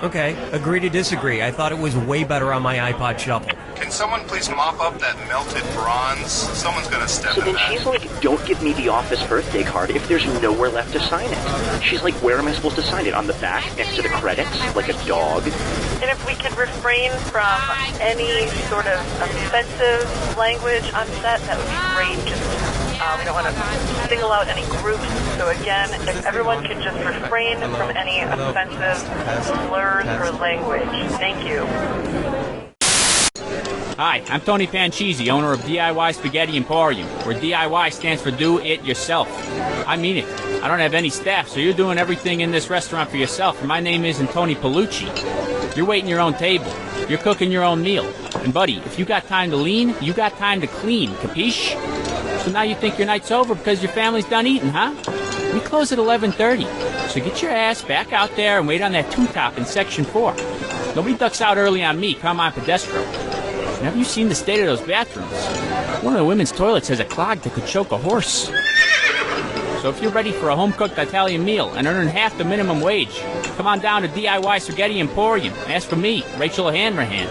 Okay, agree to disagree. I thought it was way better on my iPod Shuffle. Can someone please mop up that melted bronze? Someone's gonna step in that. So then she's like, don't give me the office birthday card if there's nowhere left to sign it. She's like, where am I supposed to sign it? On the back, next to the credits? Like a dog? And if we could refrain from any sort of offensive language on set, that would be great. Just, we don't want to single out any groups. So again, if everyone could just refrain from any offensive slurs or language. Thank you. Hi, I'm Tony Panchisi, owner of DIY Spaghetti Emporium, where DIY stands for Do It Yourself. I mean it. I don't have any staff, so you're doing everything in this restaurant for yourself, and my name isn't Tony Palucci. You're waiting your own table. You're cooking your own meal. And buddy, if you got time to lean, you got time to clean, capiche? So now you think your night's over because your family's done eating, huh? We close at 11:30, so get your ass back out there and wait on that two-top in Section 4. Nobody ducks out early on me, come on Pedestro. And have you seen the state of those bathrooms? One of the women's toilets has a clog that could choke a horse. So if you're ready for a home-cooked Italian meal and earning half the minimum wage, come on down to DIY Spaghetti Emporium. Ask for me, Rachel Hanrahan.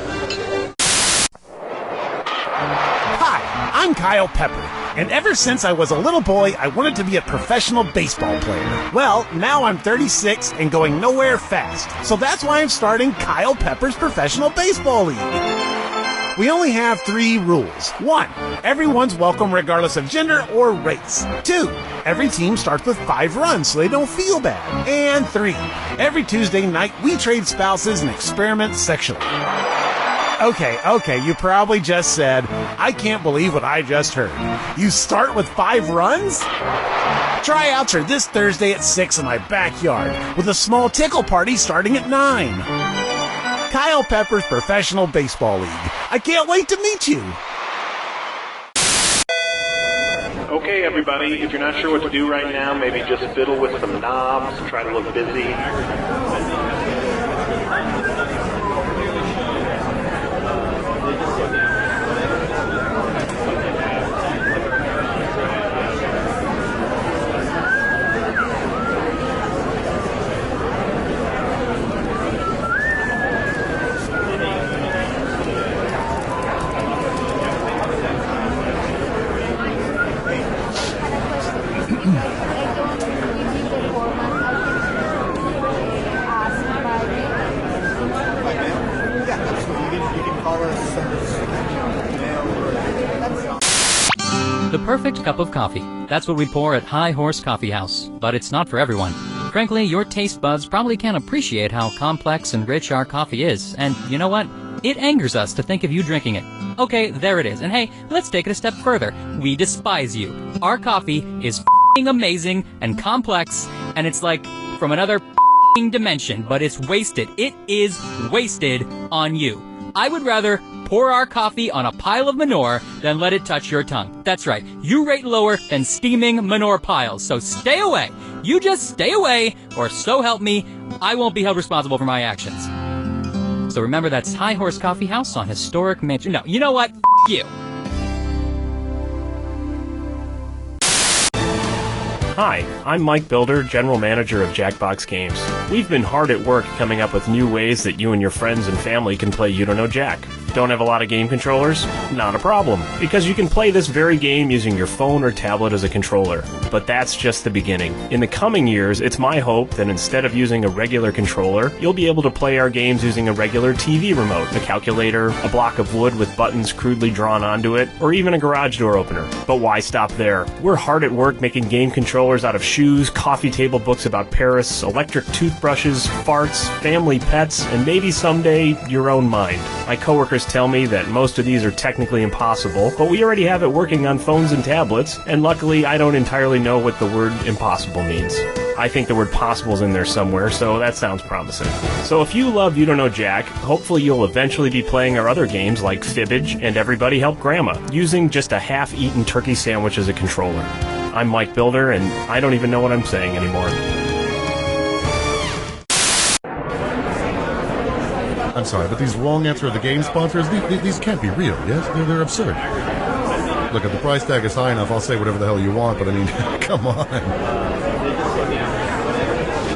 Hi, I'm Kyle Pepper, and ever since I was a little boy, I wanted to be a professional baseball player. Well, now I'm 36 and going nowhere fast, so that's why I'm starting Kyle Pepper's Professional Baseball League. We only have 3 rules. 1, everyone's welcome regardless of gender or race. 2, every team starts with 5 runs so they don't feel bad. And 3, every Tuesday night we trade spouses and experiment sexually. Okay, you probably just said, I can't believe what I just heard. You start with 5 runs? Tryouts are this Thursday at 6 in my backyard, with a small tickle party starting at 9. Kyle Pepper's Professional Baseball League. I can't wait to meet you. Okay, everybody, if you're not sure what to do right now, maybe just fiddle with some knobs, try to look busy. The perfect cup of coffee. That's what we pour at High Horse Coffee House. But it's not for everyone. Frankly, your taste buds probably can't appreciate how complex and rich our coffee is. And you know what? It angers us to think of you drinking it. Okay, there it is. And hey, let's take it a step further. We despise you. Our coffee is f***ing amazing and complex, and it's like from another f***ing dimension, but it's wasted. It is wasted on you. I would rather pour our coffee on a pile of manure than let it touch your tongue. That's right. You rate lower than steaming manure piles, so stay away. You just stay away, or so help me, I won't be held responsible for my actions. So remember, that's High Horse Coffee House on Historic Mansion. No, you know what? F*** you. Hi, I'm Mike Builder, General Manager of Jackbox Games. We've been hard at work coming up with new ways that you and your friends and family can play You Don't Know Jack. Don't have a lot of game controllers? Not a problem, because you can play this very game using your phone or tablet as a controller. But that's just the beginning. In the coming years, it's my hope that instead of using a regular controller, you'll be able to play our games using a regular TV remote, a calculator, a block of wood with buttons crudely drawn onto it, or even a garage door opener. But why stop there? We're hard at work making game controllers out of shoes, coffee table books about Paris, electric toothbrushes, farts, family pets, and maybe someday your own mind. My coworkers tell me that most of these are technically impossible, but we already have it working on phones and tablets, and luckily I don't entirely know what the word impossible means. I think the word possible is in there somewhere, so that sounds promising. So if you love You Don't Know Jack, hopefully you'll eventually be playing our other games like Fibbage and Everybody Help Grandma, using just a half-eaten turkey sandwich as a controller. I'm Mike Builder, and I don't even know what I'm saying anymore. I'm sorry, but these wrong answer of the game sponsors, these can't be real, yes? They're absurd. Look, if the price tag is high enough, I'll say whatever the hell you want, but I mean, come on.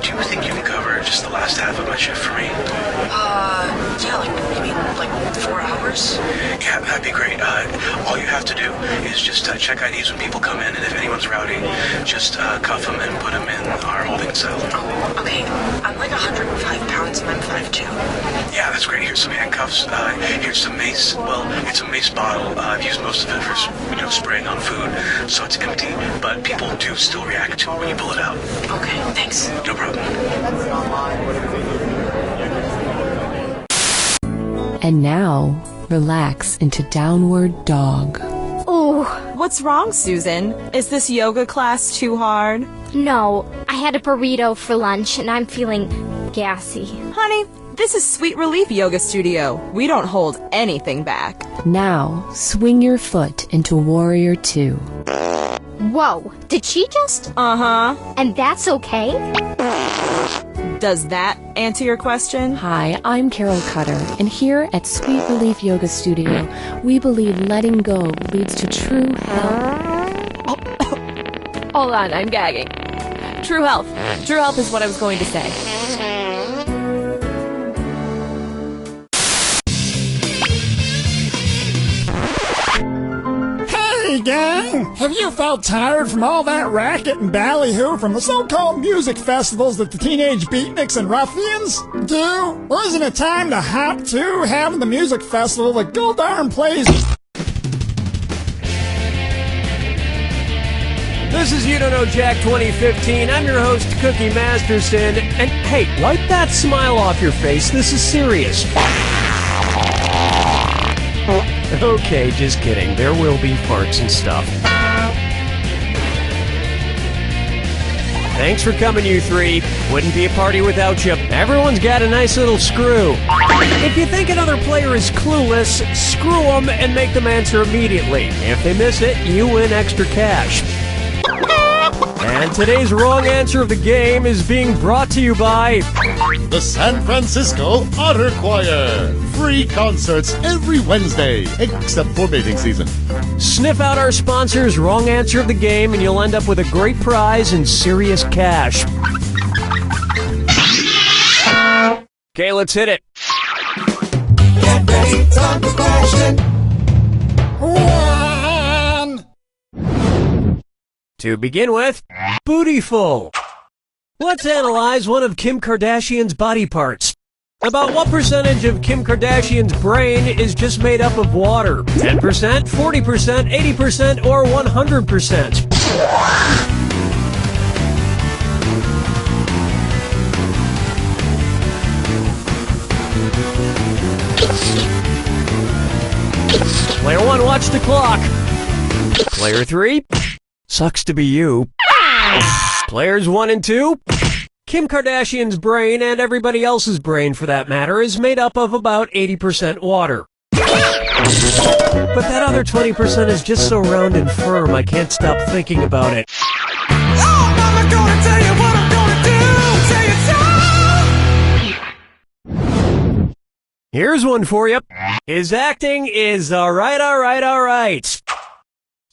Do you think you can cover just the last half of my shift for me? course. Yeah, that'd be great. All you have to do is just check IDs when people come in, and if anyone's rowdy, just cuff them and put them in our holding cell. Oh, okay. I'm like 105 pounds and I'm 5'2". Yeah, that's great. Here's some handcuffs. Here's some mace. Well, it's a mace bottle. I've used most of it for spraying on food, so it's empty, but people do still react to it when you pull it out. Okay, thanks. No problem. And now, relax into Downward Dog. Ooh, what's wrong, Susan? Is this yoga class too hard? No, I had a burrito for lunch and I'm feeling gassy. Honey, this is Sweet Relief Yoga Studio. We don't hold anything back. Now, swing your foot into Warrior 2. Whoa, did she just? Uh-huh. And that's okay? Does that answer your question? Hi, I'm Carol Cutter, and here at Sweet Relief Yoga Studio, we believe letting go leads to true health. Hold on, I'm gagging. True health. True health is what I was going to say. Hey gang, have you felt tired from all that racket and ballyhoo from the so-called music festivals that the teenage beatniks and ruffians do? Or isn't it time to hop to having the music festival that Goldarn plays? This is You Don't Know Jack 2015. I'm your host, Cookie Masterson. And hey, wipe that smile off your face. This is serious. Okay, just kidding. There will be farts and stuff. Thanks for coming, you three. Wouldn't be a party without you. Everyone's got a nice little screw. If you think another player is clueless, screw them and make them answer immediately. If they miss it, you win extra cash. And today's wrong answer of the game is being brought to you by the San Francisco Otter Choir. Free concerts every Wednesday, except for mating season. Sniff out our sponsors' wrong answer of the game, and you'll end up with a great prize and serious cash. Okay, let's hit it. Get ready, time for question. To begin with, Bootyful. Let's analyze one of Kim Kardashian's body parts. About what percentage of Kim Kardashian's brain is just made up of water? 10%, 40%, 80%, or 100%? Player 1, watch the clock. Player 3, sucks to be you. Players 1 and 2, Kim Kardashian's brain, and everybody else's brain for that matter, is made up of about 80% water. But that other 20% is just so round and firm, I can't stop thinking about it. Oh, Mama, gonna tell you what I'm gonna do. Say it so. Here's one for you. His acting is alright.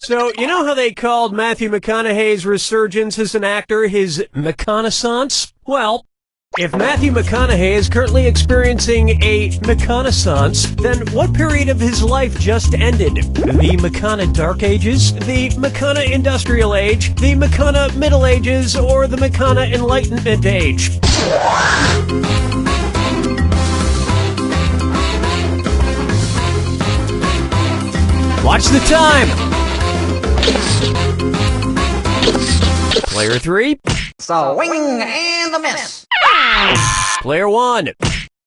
So, you know how they called Matthew McConaughey's resurgence as an actor his McConaissance? Well, if Matthew McConaughey is currently experiencing a McConaissance, then what period of his life just ended? The McCona Dark Ages? The McCona Industrial Age? The McCona Middle Ages? Or the McCona Enlightenment Age? Watch the time! Player 3, Swing and a miss. Player 1,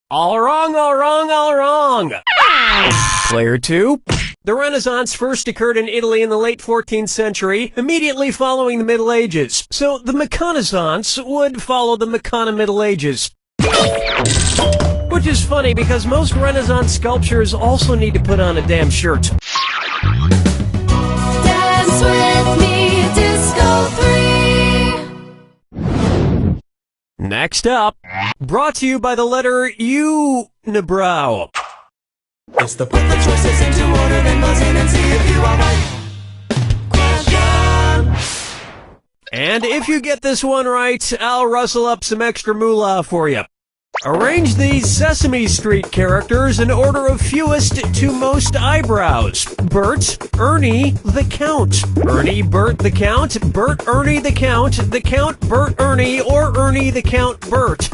all wrong. Player 2, the Renaissance first occurred in Italy in the late 14th century, immediately following the Middle Ages. So the McConaissance would follow the McCona Middle Ages. Which is funny because most Renaissance sculptures also need to put on a damn shirt. Dance with me, Disco 3. Next up, brought to you by the letter Unibrow. It's the put the choices into order, then buzz in and see if you are right. Question. And if you get this one right, I'll rustle up some extra moolah for you. Arrange these Sesame Street characters in order of fewest to most eyebrows. Bert, Ernie, the Count. Ernie, Bert, the Count. Bert, Ernie, the Count. The Count, Bert, Ernie, or Ernie, the Count, Bert.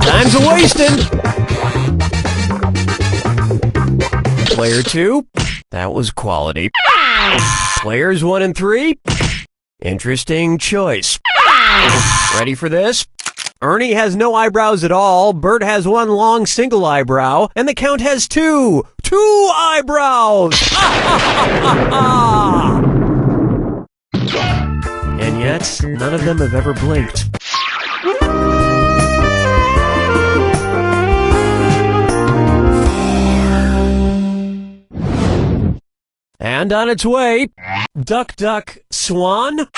Time's a-wasting. Player 2, that was quality. Players 1 and 3, interesting choice. Ready for this? Ernie has no eyebrows at all, Bert has one long single eyebrow, and the Count has two eyebrows! And yet, none of them have ever blinked. And on its way, Duck Duck Swan.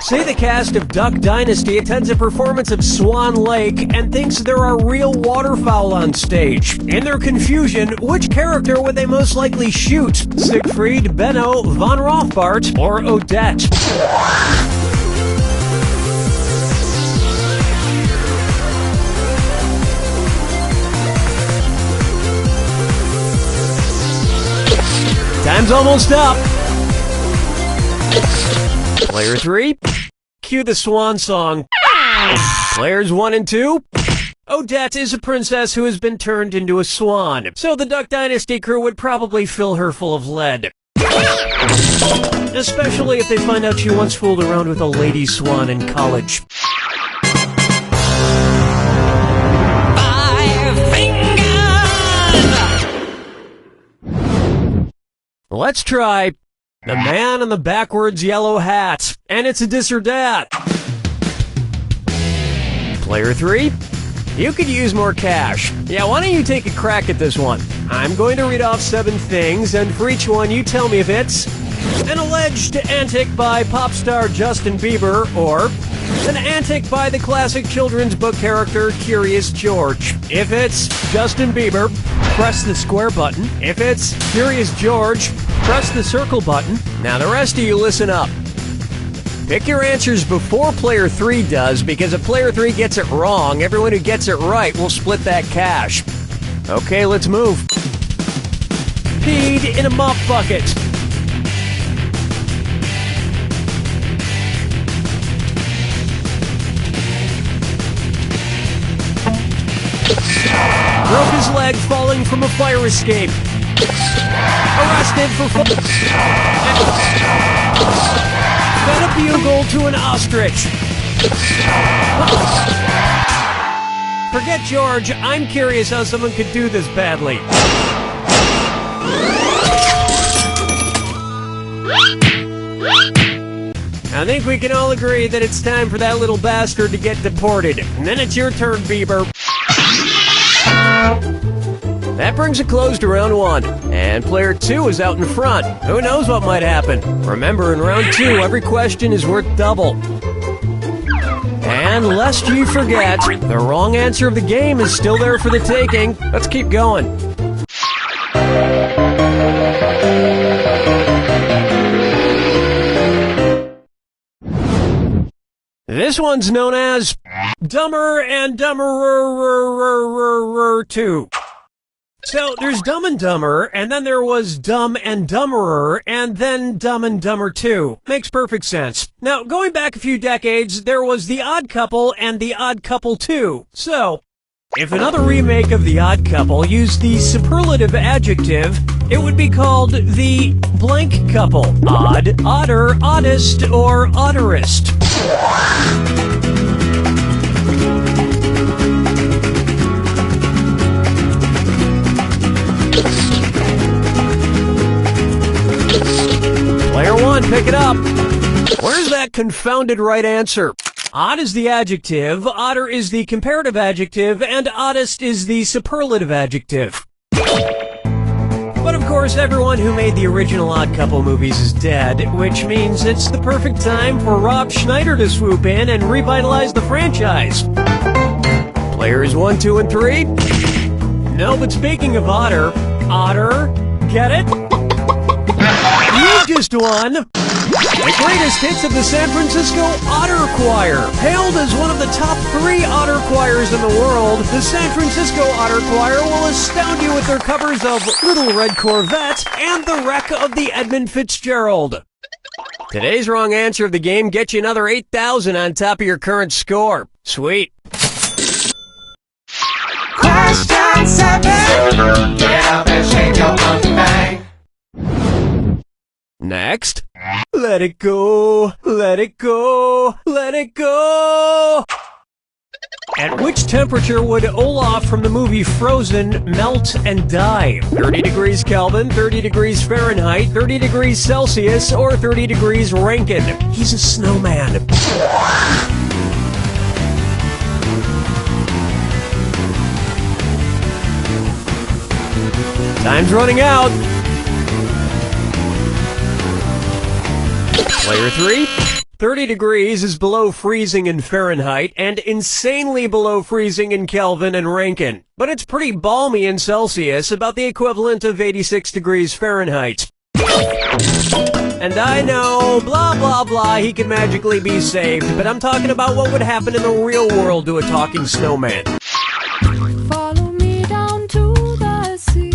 Say the cast of Duck Dynasty attends a performance of Swan Lake and thinks there are real waterfowl on stage. In their confusion, which character would they most likely shoot? Siegfried, Benno, Von Rothbart, or Odette? Time's almost up. Player 3, cue the swan song. Players 1 and 2, Odette is a princess who has been turned into a swan, so the Duck Dynasty crew would probably fill her full of lead. Especially if they find out she once fooled around with a lady swan in college. Let's try The Man in the Backwards Yellow Hat, and it's a dis or dat. Player 3, you could use more cash. Yeah, why don't you take a crack at this one? I'm going to read off 7 things, and for each one you tell me if it's an alleged antic by pop star Justin Bieber, or an antic by the classic children's book character Curious George. If it's Justin Bieber, press the square button. If it's Curious George, press the circle button. Now the rest of you listen up. Pick your answers before Player 3 does, because if Player 3 gets it wrong, everyone who gets it right will split that cash. Okay, let's move. Peed in a mop bucket. Broke his leg falling from a fire escape. Arrested for fed a bugle to an ostrich. Forget George, I'm curious how someone could do this badly. I think we can all agree that it's time for that little bastard to get deported. And then it's your turn, Bieber. That brings a close to round 1, and Player 2 is out in front. Who knows what might happen? Remember, in round 2, every question is worth double. And lest you forget, the wrong answer of the game is still there for the taking. Let's keep going. This one's known as Dumber and Dumberer 2. So, there's Dumb and Dumber, and then there was Dumb and Dumberer, and then Dumb and Dumber 2. Makes perfect sense. Now, going back a few decades, there was The Odd Couple and The Odd Couple 2. So, if another remake of The Odd Couple used the superlative adjective, it would be called The Blank Couple. Odd, odder, oddest, or odderest. Player 1, pick it up. Where's that confounded right answer? Odd is the adjective, odder is the comparative adjective, and oddest is the superlative adjective. But of course, everyone who made the original Odd Couple movies is dead, which means it's the perfect time for Rob Schneider to swoop in and revitalize the franchise. Players 1, 2, and 3? No, but speaking of otter, get it? latest one. The greatest hits of the San Francisco Otter Choir. Hailed as one of the top 3 otter choirs in the world, the San Francisco Otter Choir will astound you with their covers of Little Red Corvette and The Wreck of the Edmund Fitzgerald. Today's wrong answer of the game gets you another 8,000 on top of your current score. Sweet. Question 7. Get up and shake your monkey bang. Next. Let it go, let it go, let it go. At which temperature would Olaf from the movie Frozen melt and die? 30 degrees Kelvin, 30 degrees Fahrenheit, 30 degrees Celsius, or 30 degrees Rankine? He's a snowman. Time's running out. Player 3. 30 degrees is below freezing in Fahrenheit and insanely below freezing in Kelvin and Rankine. But it's pretty balmy in Celsius, about the equivalent of 86 degrees Fahrenheit. And I know, blah blah blah, he can magically be saved, but I'm talking about what would happen in the real world to a talking snowman. Follow me down to the sea.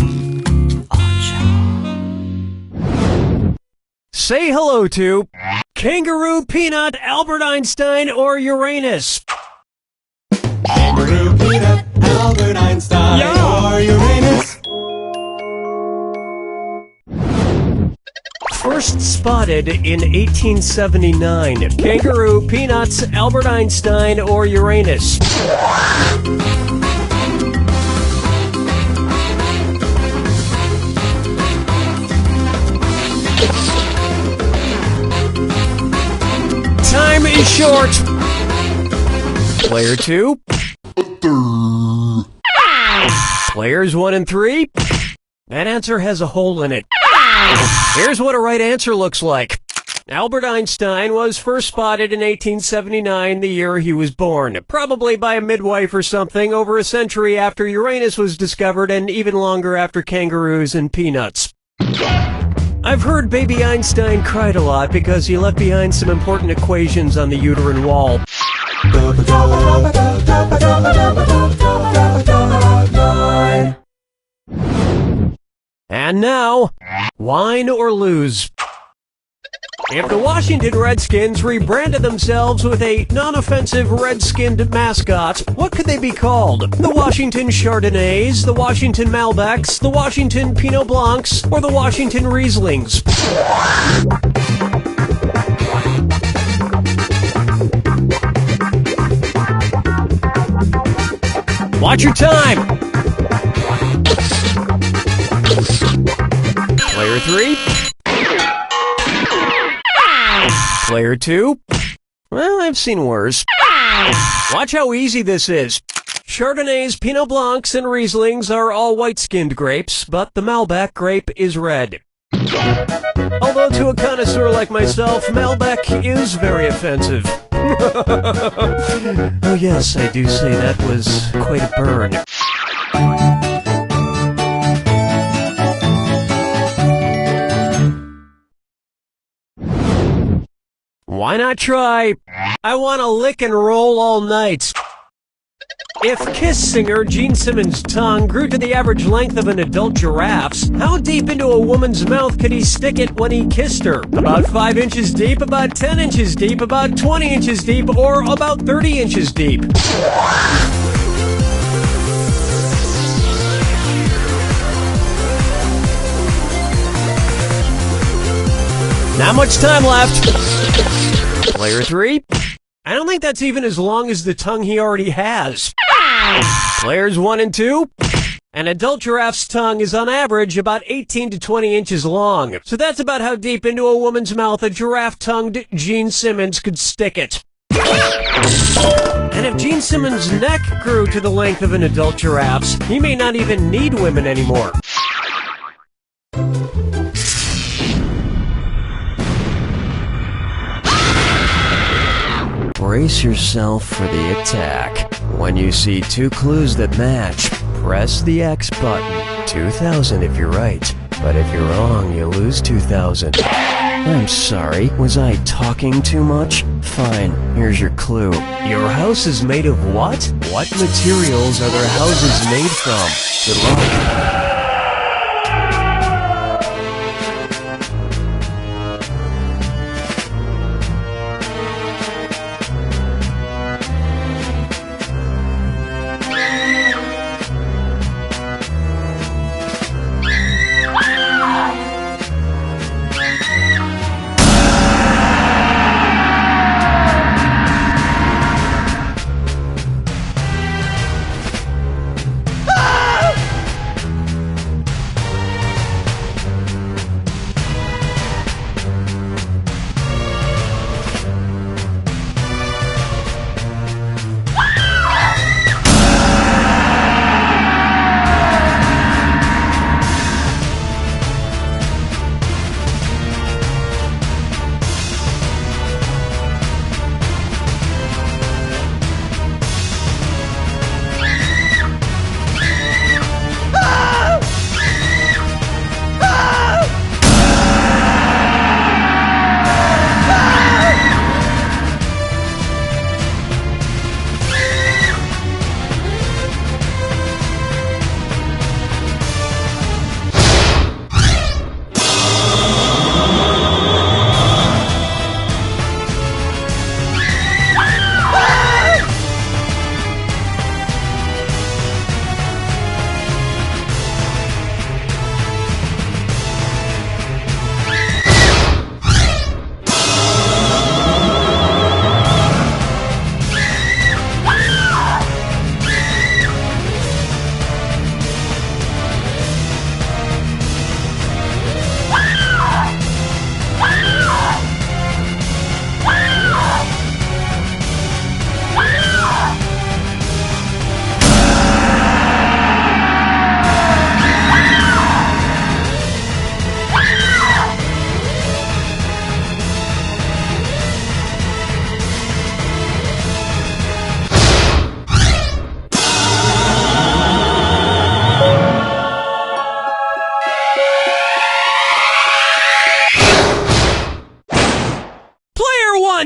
Say hello to Kangaroo, Peanut, Albert Einstein, or Uranus. Kangaroo, Peanut, Albert Einstein, or Uranus. First spotted in 1879. Kangaroo, Peanuts, Albert Einstein, or Uranus. Time is short. Player 2. Players 1 and 3. That answer has a hole in it. Here's what a right answer looks like. Albert Einstein was first spotted in 1879, the year he was born. Probably by a midwife or something, over a century after Uranus was discovered and even longer after kangaroos and peanuts. I've heard baby Einstein cried a lot because he left behind some important equations on the uterine wall. And now, wine or lose. If the Washington Redskins rebranded themselves with a non-offensive red-skinned mascot, what could they be called? The Washington Chardonnays, the Washington Malbecs, the Washington Pinot Blancs, or the Washington Rieslings? Watch your time! Player 3. Player 2. Well, I've seen worse. Watch how easy this is. Chardonnays, Pinot Blancs, and Rieslings are all white-skinned grapes, but the Malbec grape is red. Although to a connoisseur like myself, Malbec is very offensive. Oh yes, I do say that was quite a burn. Why not try? I want to lick and roll all night. If Kiss singer Gene Simmons' tongue grew to the average length of an adult giraffe's, how deep into a woman's mouth could he stick it when he kissed her? About 5 inches deep, about 10 inches deep, about 20 inches deep, or about 30 inches deep? Not much time left. Player 3. I don't think that's even as long as the tongue he already has. Players 1 and 2. An adult giraffe's tongue is on average about 18 to 20 inches long. So that's about how deep into a woman's mouth a giraffe-tongued Gene Simmons could stick it. And if Gene Simmons' neck grew to the length of an adult giraffe's, he may not even need women anymore. Brace yourself for the attack. When you see 2 clues that match, press the X button. 2,000 if you're right, But if you're wrong, you lose 2,000. I'm sorry, was I talking too much? Fine, here's your clue. Your house is made of what? What materials are their houses made from? Good luck.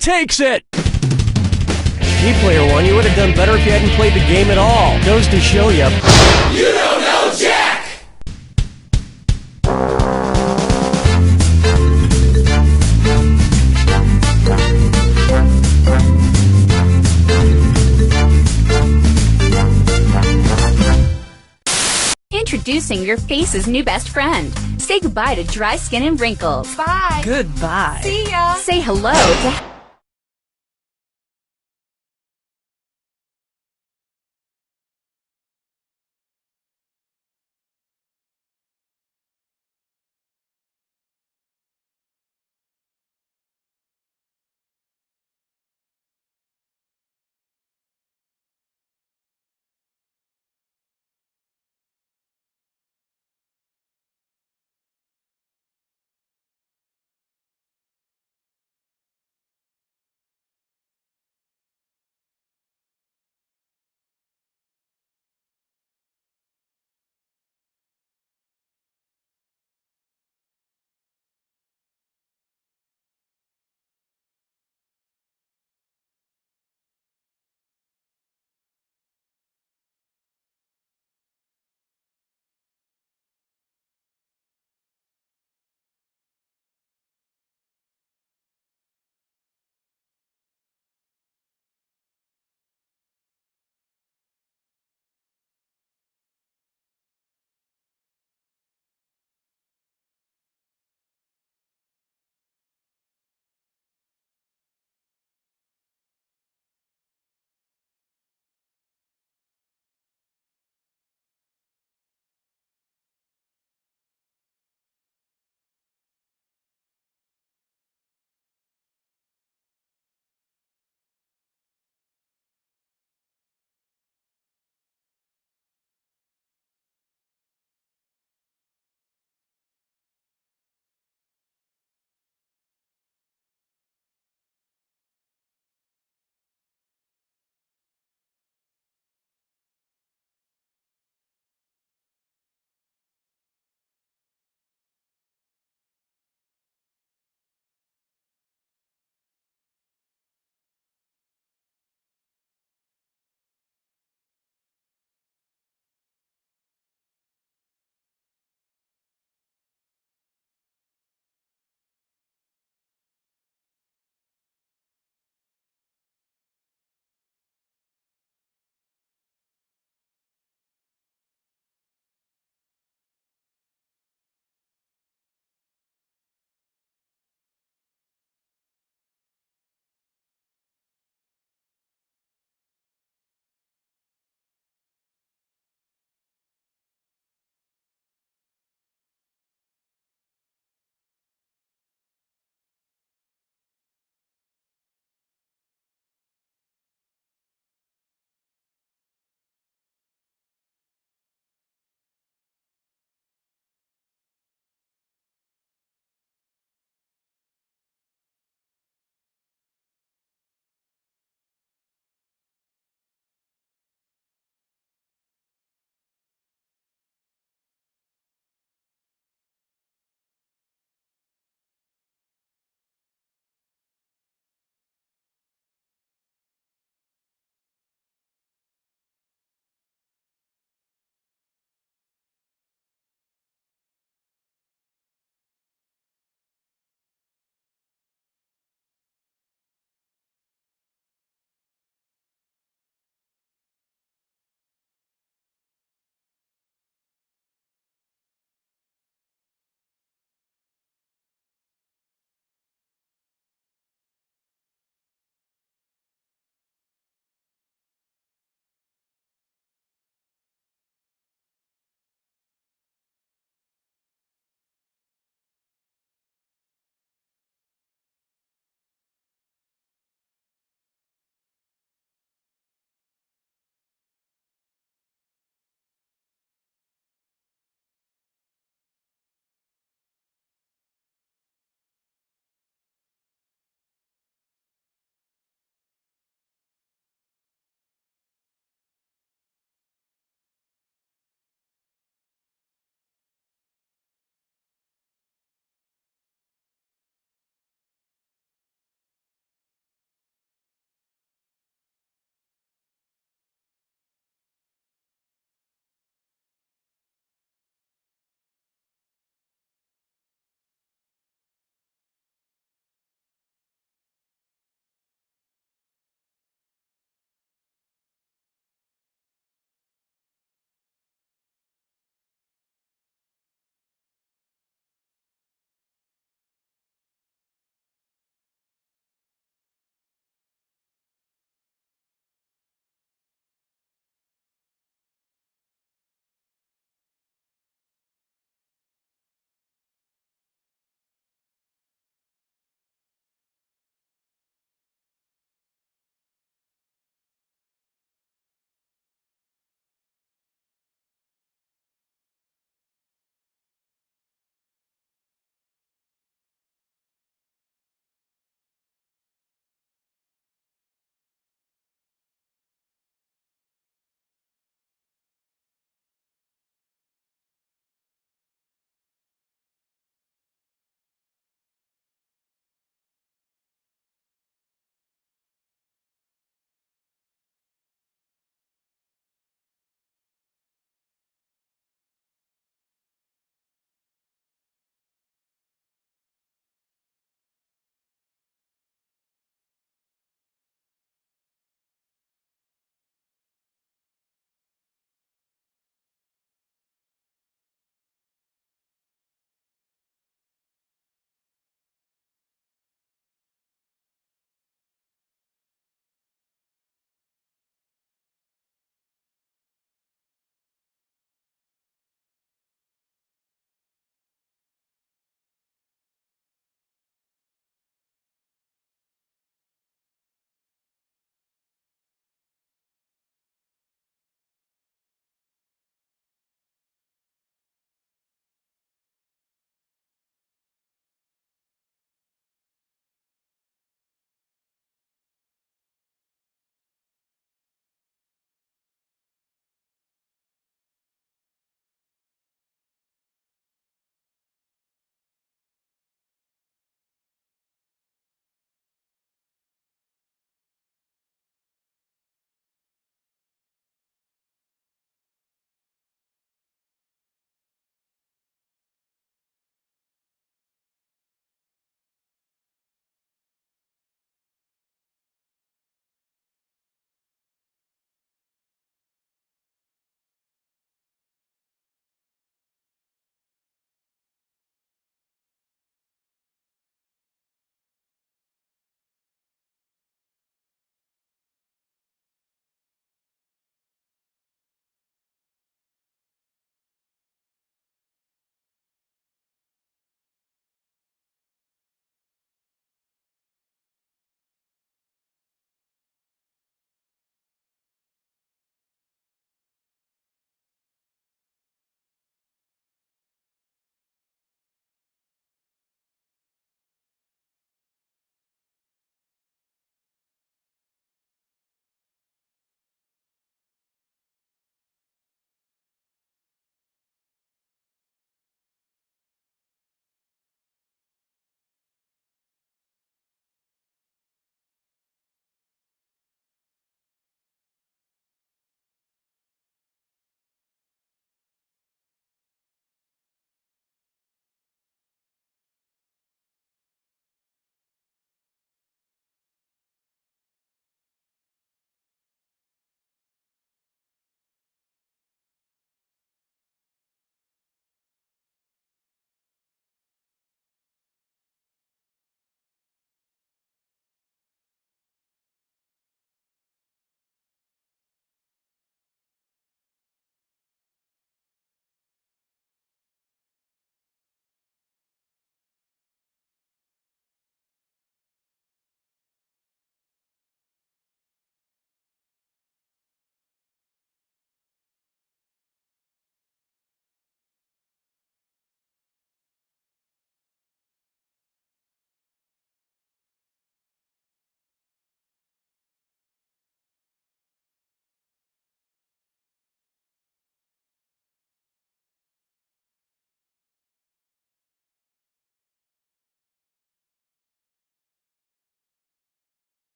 Takes it! Gee, Player One, you would have done better if you hadn't played the game at all. Goes to show you. You don't know Jack! Introducing your face's new best friend. Say goodbye to dry skin and wrinkles. Bye. Goodbye. See ya. Say hello to